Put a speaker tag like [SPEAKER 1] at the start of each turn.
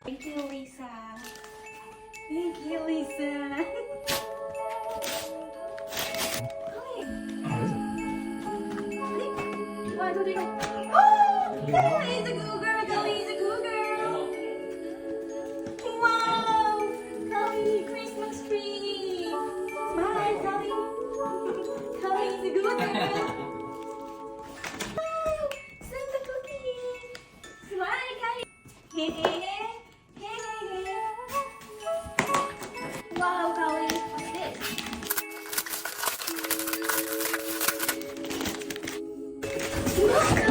[SPEAKER 1] Thank you, Lisa. Thank you, Lisa. One, two, three, go. Oh! Kelly's a good girl. Kelly's a good girl. Wow! Kelly, Christmas tree. Smile, Kelly. Kelly's a good girl. Wow! Santa cookie. Smile, Kelly. Hey, hey, hey. Hey, hey, hey. Wow, Kelly. What's this? Look!